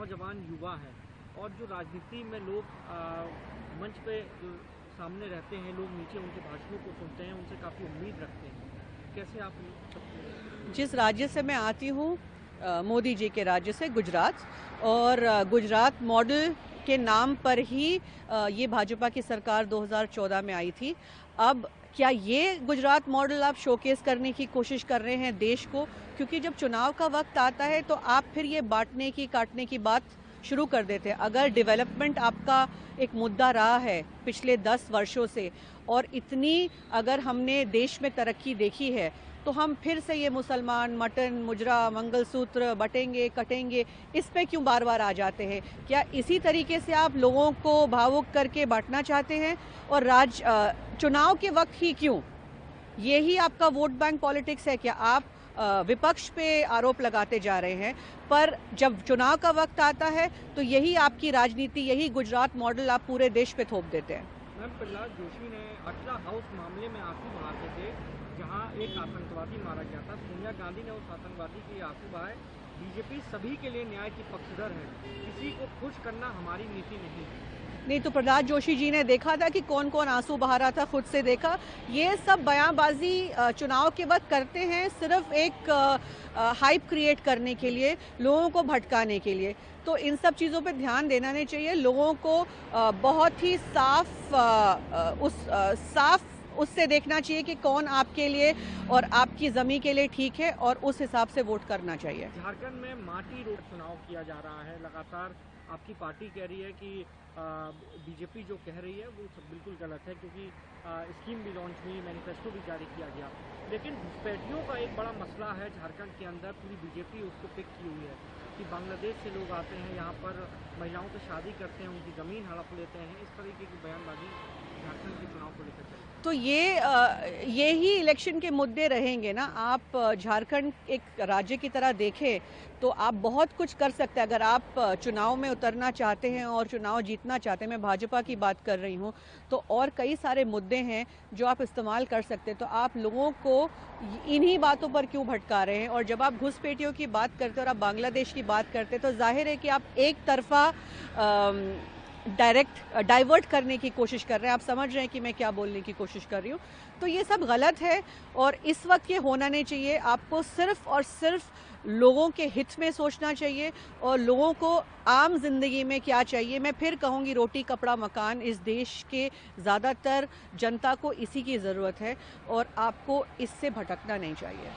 नौजवान युवा हैं और जो राजनीति में लोग मंच पे सामने रहते हैं, लोग नीचे उनके भाषणों को सुनते हैं, उनसे काफ़ी उम्मीद रखते हैं। कैसे आप जिस राज्य से मैं आती हूँ, मोदी जी के राज्य से, गुजरात, और गुजरात मॉडल के नाम पर ही ये भाजपा की सरकार 2014 में आई थी। अब क्या ये गुजरात मॉडल आप शोकेस करने की कोशिश कर रहे हैं देश को? क्योंकि जब चुनाव का वक्त आता है तो आप फिर ये बांटने की, काटने की बात शुरू कर देते हैं। अगर डेवलपमेंट आपका एक मुद्दा रहा है पिछले 10 वर्षों से, और इतनी अगर हमने देश में तरक्की देखी है, तो हम फिर से ये मुसलमान, मटन, मुजरा, मंगलसूत्र बटेंगे, कटेंगे, इस पे क्यों बार बार आ जाते हैं? क्या इसी तरीके से आप लोगों को भावुक करके बांटना चाहते हैं? और चुनाव के वक्त ही क्यों? यही आपका वोट बैंक पॉलिटिक्स है क्या? आप विपक्ष पे आरोप लगाते जा रहे हैं, पर जब चुनाव का वक्त आता है तो यही आपकी राजनीति, यही गुजरात मॉडल आप पूरे देश पे थोप देते हैं। मैम, प्रहलाद जोशी ने अटला हाउस मामले में आंसू बहाते थे, जहां एक आतंकवादी मारा गया था। सोनिया गांधी ने उस आतंकवादी के आंसू बहाए। बीजेपी सभी के लिए न्याय की पक्षधर है, किसी को खुश करना हमारी नीति नहीं है। नहीं तो प्रहलाद जोशी जी ने देखा था कि कौन कौन आंसू बहा रहा था, खुद से देखा। ये सब बयानबाजी चुनाव के वक्त करते हैं, सिर्फ एक हाइप क्रिएट करने के लिए, लोगों को भटकाने के लिए। तो इन सब चीज़ों पे ध्यान देना नहीं चाहिए। लोगों को बहुत ही साफ उससे देखना चाहिए कि कौन आपके लिए और आपकी ज़मीन के लिए ठीक है, और उस हिसाब से वोट करना चाहिए। झारखंड में माटी रोड चुनाव किया जा रहा है लगातार। आपकी पार्टी कह रही है कि बीजेपी जो कह रही है वो सब बिल्कुल गलत है, क्योंकि स्कीम भी लॉन्च हुई, मैनिफेस्टो भी जारी किया गया। लेकिन घुसपैठियों का एक बड़ा मसला है झारखंड के अंदर। पूरी बीजेपी उसको पिक की हुई है कि बांग्लादेश से लोग आते हैं, यहाँ पर महिलाओं से शादी करते हैं, उनकी ज़मीन हड़प लेते हैं। इस तरीके की बयानबाजी झारखंड के चुनाव को लेकर चली। तो ये ही इलेक्शन के मुद्दे रहेंगे ना। आप झारखंड एक राज्य की तरह देखें तो आप बहुत कुछ कर सकते हैं अगर आप चुनाव में उतरना चाहते हैं और चुनाव जीतना चाहते हैं। मैं भाजपा की बात कर रही हूँ, तो और कई सारे मुद्दे हैं जो आप इस्तेमाल कर सकते हैं। तो आप लोगों को इन्हीं बातों पर क्यों भटका रहे हैं? और जब आप घुसपैठियों की बात करते हैं और आप बांग्लादेश की बात करते हैं, तो जाहिर है कि आप एक तरफा डाइवर्ट करने की कोशिश कर रहे हैं। आप समझ रहे हैं कि मैं क्या बोलने की कोशिश कर रही हूँ। तो ये सब गलत है और इस वक्त ये होना नहीं चाहिए। आपको सिर्फ और सिर्फ लोगों के हित में सोचना चाहिए और लोगों को आम जिंदगी में क्या चाहिए। मैं फिर कहूँगी, रोटी कपड़ा मकान, इस देश के ज़्यादातर जनता को इसी की ज़रूरत है और आपको इससे भटकना नहीं चाहिए।